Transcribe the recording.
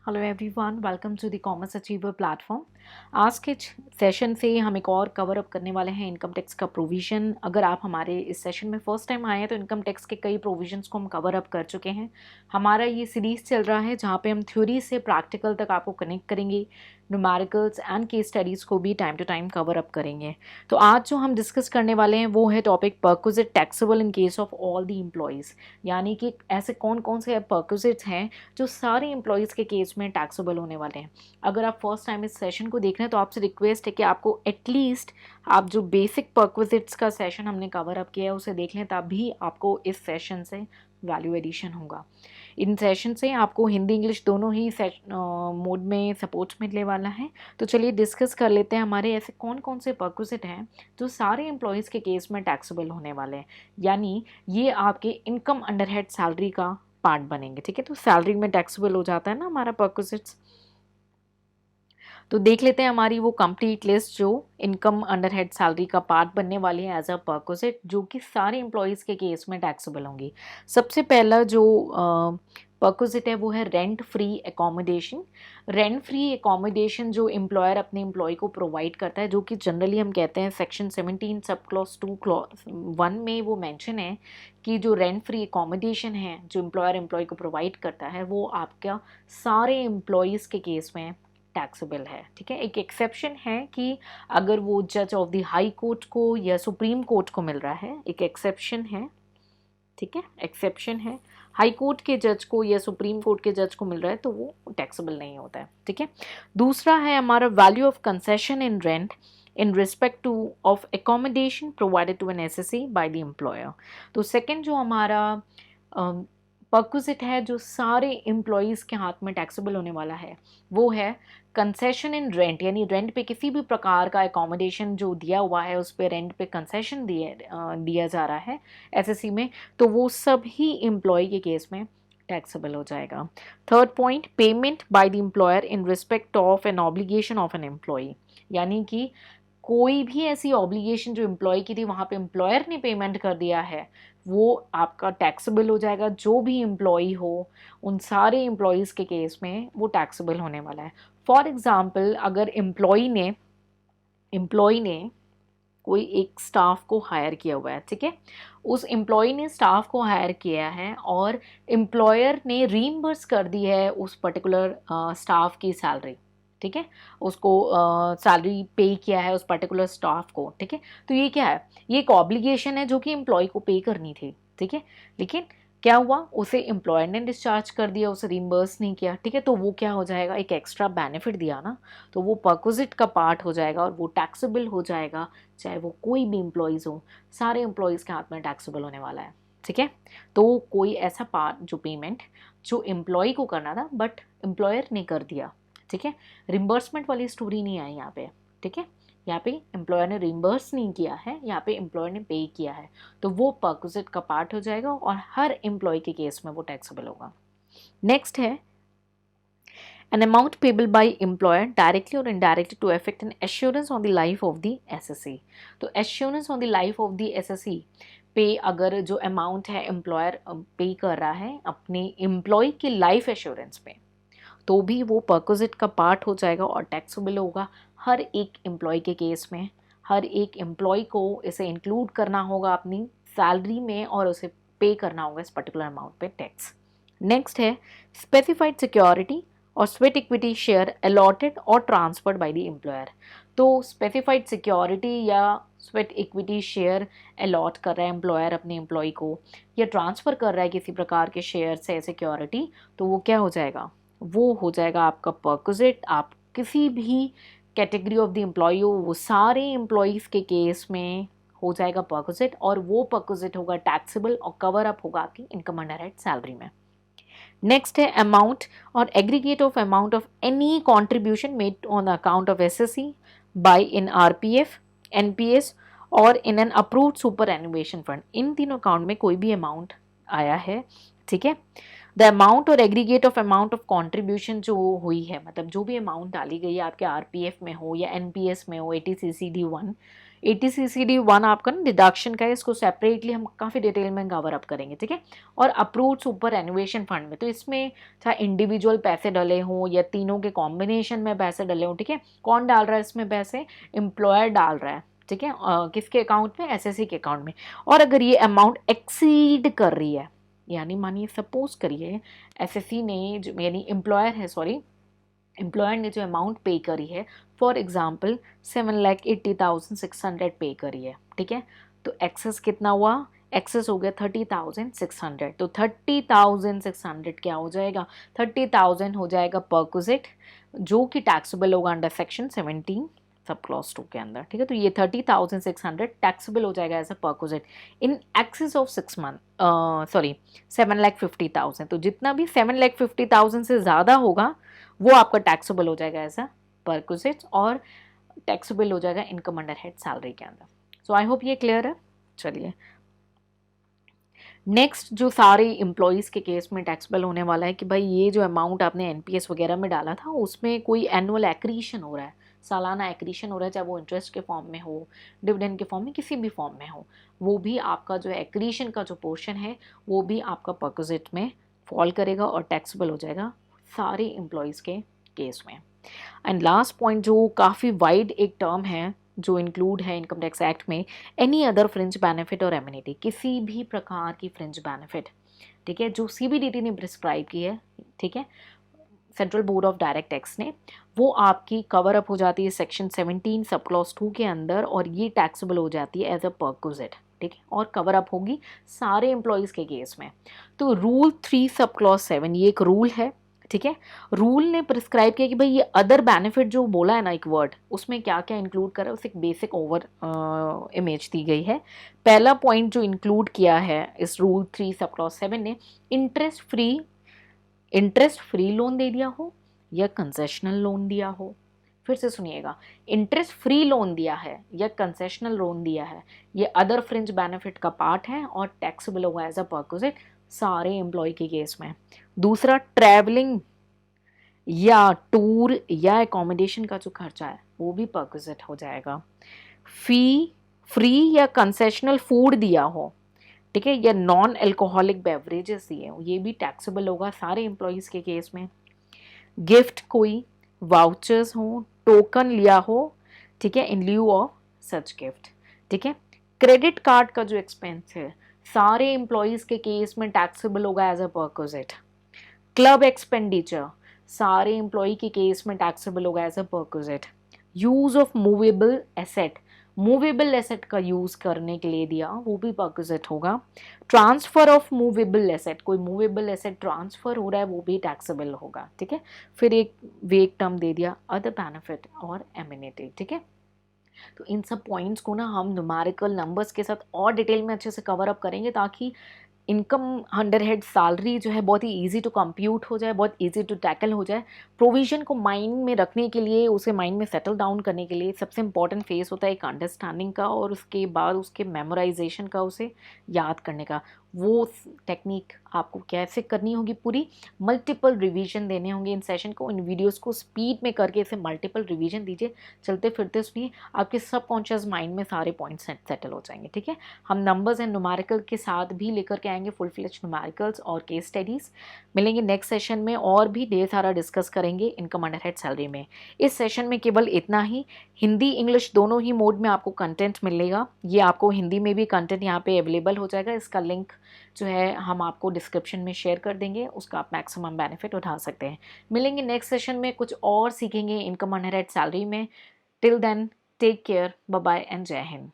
Hello everyone, welcome to the commerce achiever platform. आज के session से हम एक और कवर अप करने वाले हैं इनकम टैक्स का प्रोविज़न। अगर आप हमारे इस सेशन में फर्स्ट टाइम आए हैं तो इनकम टैक्स के कई प्रोविजंस को हम कवर अप कर चुके हैं। हमारा ये सीरीज़ चल रहा है जहाँ पे हम थ्योरी से प्रैक्टिकल तक आपको कनेक्ट करेंगे, न्यूमेरिकल्स एंड केस स्टडीज़ को भी time to time cover up करेंगे। तो आज जो हम डिस्कस करने वाले हैं वो है topic perquisite taxable in case of all the employees, यानी कि ऐसे कौन कौन से परक्विजिट्स हैं जो सारे एम्प्लॉयज़ के केस में टैक्सेबल होने वाले हैं। अगर आप फर्स्ट टाइम इस सेशन को देख रहे हैं तो आपसे रिक्वेस्ट है कि आपको एटलीस्ट आप जो बेसिक परक्विजिट्स का सेशन हमने कवर अप किया है उसे देख लें, तभी आपको इस सेशन से वैल्यू एडिशन होगा। इन सेशन से आपको हिंदी इंग्लिश दोनों ही मोड में सपोर्ट मिलने वाला है। तो चलिए डिस्कस कर लेते हैं हमारे ऐसे कौन कौन से परक्विजिट हैं जो सारे एम्प्लॉयज़ के केस में टैक्सेबल होने वाले हैं, यानी ये आपके इनकम अंडर हेड सैलरी का पार्ट बनेंगे। ठीक है, तो सैलरी में टैक्सेबल हो जाता है ना हमारा परक्विजिट्स। तो देख लेते हैं हमारी वो कंप्लीट लिस्ट जो इनकम अंडर हेड सैलरी का पार्ट बनने वाली है एज अ परक्विजिट, जो कि सारे एम्प्लॉयज़ के केस में टैक्सेबल होंगी। सबसे पहला जो परक्विजिट है वो है rent free accommodation. Rent free accommodation जो एम्प्लॉयर अपने एम्प्लॉय को प्रोवाइड करता है, जो कि जनरली हम कहते हैं सेक्शन 17 सब क्लॉज 2 क्लॉज 1 में वो मेंशन है कि जो रेंट फ्री एकोमोडेशन है जो एम्प्लॉयर एम्प्लॉय को प्रोवाइड करता है वो आपका सारे एम्प्लॉयज़ के केस में टैक्सेबल है। ठीक है, एक एक्सेप्शन है कि अगर वो जज ऑफ द हाई कोर्ट को या सुप्रीम कोर्ट को मिल रहा है, एक एक्सेप्शन है। ठीक है, एक्सेप्शन है, हाई कोर्ट के जज को या सुप्रीम कोर्ट के जज को मिल रहा है तो वो टैक्सेबल नहीं होता है। ठीक है, दूसरा है हमारा value of concession in rent in respect to of accommodation provided to an SSE by the employer। तो सेकंड जो हमारा परक्विजिट है जो सारे एम्प्लॉयज़ के हाथ में टैक्सेबल होने वाला है वो है कंसेशन इन रेंट, यानी रेंट पे किसी भी प्रकार का एकोमोडेशन जो दिया हुआ है उस पे रेंट पे कंसेशन दिया जा रहा है एसएससी में, तो वो सभी एम्प्लॉय के केस में टैक्सेबल हो जाएगा। Third point, payment by the employer in respect of an obligation of an employ, यानी कि कोई भी ऐसी ऑब्लिगेशन जो एम्प्लॉय की थी वहाँ पे एम्प्लॉयर ने पेमेंट कर दिया है वो आपका टैक्सेबल हो जाएगा। जो भी एम्प्लॉय हो उन सारे एम्प्लॉयज़ के केस में वो टैक्सेबल होने वाला है। फॉर एग्जांपल, अगर एम्प्लॉय ने कोई एक स्टाफ को हायर किया हुआ है, ठीक है, उस एम्प्लॉय ने स्टाफ को हायर किया है और एम्प्लॉयर ने रीइंबर्स कर दी है उस पर्टिकुलर स्टाफ की सैलरी। ठीक है, उसको सैलरी पे किया है उस पर्टिकुलर स्टाफ को। ठीक है, तो ये क्या है, ये एक ऑब्लिगेशन है जो कि एम्प्लॉय को पे करनी थी। ठीक है, लेकिन क्या हुआ, उसे एम्प्लॉयर ने डिस्चार्ज कर दिया, उसे रिम्बर्स नहीं किया। ठीक है, तो वो क्या हो जाएगा, एक एक्स्ट्रा बेनिफिट दिया ना, तो वो परक्विजिट का पार्ट हो जाएगा और वो टैक्सेबल हो जाएगा, चाहे वो कोई भी एम्प्लॉयज़ हो, सारे एम्प्लॉयज़ के हाथ में टैक्सेबल होने वाला है। ठीक है, तो कोई ऐसा पार्ट जो पेमेंट जो एम्प्लॉय को करना था बट एम्प्लॉयर ने कर दिया। ठीक है, रिम्बर्समेंट वाली स्टोरी नहीं आई यहाँ पे। ठीक है, यहाँ पे एम्प्लॉयर ने रिम्बर्स नहीं किया है, यहाँ पे एम्प्लॉयर ने पे किया है, तो वो परक्विजिट का पार्ट हो जाएगा और हर एम्प्लॉय के केस में वो टैक्सेबल होगा। नेक्स्ट है an amount payable by employer directly or indirectly to effect an assurance on the life of the SSE। तो assurance on the life of the SSE पे अगर जो अमाउंट है एम्प्लॉयर पे कर रहा है अपने एम्प्लॉय की लाइफ एश्योरेंस पे, तो भी वो परक्विजिट का पार्ट हो जाएगा और टैक्सेबल होगा हर एक एम्प्लॉय के केस में। हर एक एम्प्लॉय को इसे इंक्लूड करना होगा अपनी सैलरी में और उसे पे करना होगा इस पर्टिकुलर अमाउंट पे टैक्स। नेक्स्ट है स्पेसिफाइड सिक्योरिटी और स्वेट इक्विटी शेयर अलॉटेड और ट्रांसफर्ड बाय द एम्प्लॉयर। तो स्पेसिफाइड सिक्योरिटी या स्वेट इक्विटी शेयर अलॉट कर रहा है एम्प्लॉयर अपने एम्प्लॉय को या ट्रांसफ़र कर रहा है किसी प्रकार के शेयर से सिक्योरिटी, तो वो क्या हो जाएगा, वो हो जाएगा आपका परक्विजिट। आप किसी भी कैटेगरी ऑफ द एम्प्लॉय हो, वो सारे एम्प्लॉयज़ के केस में हो जाएगा परक्विजिट और वो परक्विजिट होगा टैक्सेबल और कवर अप होगा आपकी इनकम अंडर हेड सैलरी में। नेक्स्ट है अमाउंट और aggregate of amount of any contribution made on account of SSC by in RPF, NPS और in an approved superannuation fund. इन तीनों अकाउंट में कोई भी अमाउंट आया है, ठीक है, द अमाउंट और aggregate of amount of contribution जो हुई है, मतलब जो भी अमाउंट डाली गई है आपके आरपीएफ में हो या एनपीएस में हो, एटीसीसीडी 1, ATCCD1 आपका ना डिडक्शन का है, इसको सेपरेटली हम काफ़ी डिटेल में कवर अप करेंगे, ठीक है। और अप्रूव्ड सुपर एनुएशन फंड में, तो इसमें चाहे इंडिविजुअल पैसे डले हों या तीनों के कॉम्बिनेशन में पैसे डले हों, ठीक है। कौन डाल रहा है इसमें पैसे? एम्प्लॉयर डाल रहा है, ठीक है। किसके अकाउंट में? SSC के अकाउंट में। और अगर ये अमाउंट एक्सीड कर रही है, यानी मानिए सपोज करिए SSC ने जो, यानी एम्प्लॉयर है, सॉरी, एम्प्लॉयर ने जो अमाउंट पे करी है, फॉर एग्जाम्पल 7,80,600 पे करी है, ठीक है। तो एक्सेस कितना हुआ? एक्सेस हो गया 30,600। तो 30,600 क्या हो जाएगा? 30,000 हो जाएगा परक्विजिट, जो कि टैक्सेबल होगा अंडर सेक्शन 17 सब क्लॉज 2 के अंदर, ठीक है। तो ये 30,600 टैक्सेबल हो जाएगा as a perquisite in excess of 6 month, sorry 7,50,000। तो जितना भी 7,50,000 से ज़्यादा होगा वो आपका टैक्सेबल हो जाएगा एज अ परक्विजिट, और टैक्सेबल हो जाएगा इनकम अंडर हेड सैलरी के अंदर। सो आई होप ये क्लियर है। चलिए नेक्स्ट, जो सारे एम्प्लॉयज़ के केस में टैक्सेबल होने वाला है कि भाई ये जो अमाउंट आपने NPS वगैरह में डाला था उसमें कोई एनुअल एक्रीशन हो रहा है, सालाना एक्रीशन हो रहा है, चाहे वो इंटरेस्ट के फॉर्म में हो, डिविडेंड के फॉर्म में, किसी भी फॉर्म में हो, वो भी आपका जो एक्रीशन का जो पोर्शन है वो भी आपका परक्विजिट में फॉल करेगा और टैक्सेबल हो जाएगा सारे एम्प्लॉयज़ के केस में। एंड लास्ट पॉइंट जो काफ़ी वाइड एक टर्म है जो इंक्लूड है इनकम टैक्स एक्ट में, एनी अदर फ्रिंज बेनिफिट और एमिनिटी, किसी भी प्रकार की फ्रिंज बेनिफिट, ठीक है, जो CBDT ने प्रिस्क्राइब की है, ठीक है, central board of direct tax ने, वो आपकी कवर अप हो जाती है सेक्शन 17 सब क्लॉज 2 के अंदर, और ये टैक्सेबल हो जाती है एज अ परक्विजिट, ठीक है, और कवर अप होगी सारे एम्प्लॉयज़ के केस में। तो रूल 3 सब क्लॉज 7 ये एक रूल है, ठीक है। रूल ने प्रिस्क्राइब किया कि भाई ये अदर बेनिफिट जो बोला है ना एक वर्ड, उसमें क्या क्या इंक्लूड कर रहा है, उसे एक बेसिक ओवर इमेज दी गई है। पहला पॉइंट जो इंक्लूड किया है इस रूल 3 सब क्लॉज 7 ने, इंटरेस्ट फ्री लोन दे दिया हो या कंसेशनल लोन दिया हो। फिर से सुनिएगा, इंटरेस्ट फ्री लोन दिया है या कंसेशनल लोन दिया है, ये अदर फ्रिंज बेनिफिट का पार्ट है और टैक्सेबल होगा एज अ परक्विजिट सारे एम्प्लॉय के केस में। दूसरा, ट्रैवलिंग या टूर या एकोमोडेशन का जो खर्चा है वो भी परक्विजिट हो जाएगा। फ्री या कंसेशनल फूड दिया हो, ठीक है, या नॉन अल्कोहलिक बेवरेजेस दिए हो, ये भी टैक्सेबल होगा सारे एम्प्लॉयज़ के केस में। गिफ्ट, कोई वाउचर्स हो, टोकन लिया हो, ठीक है, इन ल्यू ऑफ सच गिफ्ट, ठीक है। क्रेडिट कार्ड का जो एक्सपेंस है सारे एम्प्लॉयज़ के केस में टैक्सेबल होगा as a perquisite. Club expenditure सारे एम्प्लॉय के केस में टैक्सेबल होगा as a perquisite. Use of movable asset का यूज करने के लिए दिया, वो भी परक्विजिट होगा। ट्रांसफर ऑफ मूवेबल एसेट, कोई मूवेबल एसेट ट्रांसफर हो रहा है वो भी टैक्सेबल होगा, ठीक है। फिर एक वेग टर्म दे दिया, अदर बेनिफिट और एमिनिटी, ठीक है। तो इन सब पॉइंट्स को ना हम न्यूमेरिकल नंबर्स के साथ और डिटेल में अच्छे से कवर अप करेंगे, ताकि इनकम अंडर हेड सैलरी जो है बहुत ही इजी टू कंप्यूट हो जाए, बहुत इजी टू टैकल हो जाए। प्रोविजन को माइंड में रखने के लिए, उसे माइंड में सेटल डाउन करने के लिए सबसे इंपॉर्टेंट फेज होता है एक अंडरस्टैंडिंग का, और उसके बाद उसके मेमोराइजेशन का, उसे याद करने का। वो टेक्निक आपको कैसे करनी होगी, पूरी मल्टीपल रिवीजन देने होंगे इन सेशन को, इन वीडियोस को स्पीड में करके इसे मल्टीपल रिवीजन दीजिए, चलते फिरते सुनिए, आपके सबकॉन्शियस माइंड में सारे पॉइंट्स सेटल हो जाएंगे, ठीक है। हम नंबर्स एंड न्यूमेरिकल के साथ भी लेकर के आएंगे, फुल फ्लेज न्यूमेरिकल्स और केस स्टडीज। मिलेंगे नेक्स्ट सेशन में, और भी ढेर सारा डिस्कस करेंगे इनकम अंडर हेड सैलरी में। इस सेशन में केवल इतना ही, हिंदी इंग्लिश दोनों ही मोड में आपको कंटेंट मिलेगा। ये आपको हिंदी में भी कंटेंट यहाँ पे अवेलेबल हो जाएगा, इसका लिंक जो है हम आपको डिस्क्रिप्शन में शेयर कर देंगे, उसका आप मैक्सिमम बेनिफिट उठा सकते हैं। मिलेंगे नेक्स्ट सेशन में, कुछ और सीखेंगे इनकम अंडर हेड सैलरी में। Till then, take care, bye bye and जय हिंद।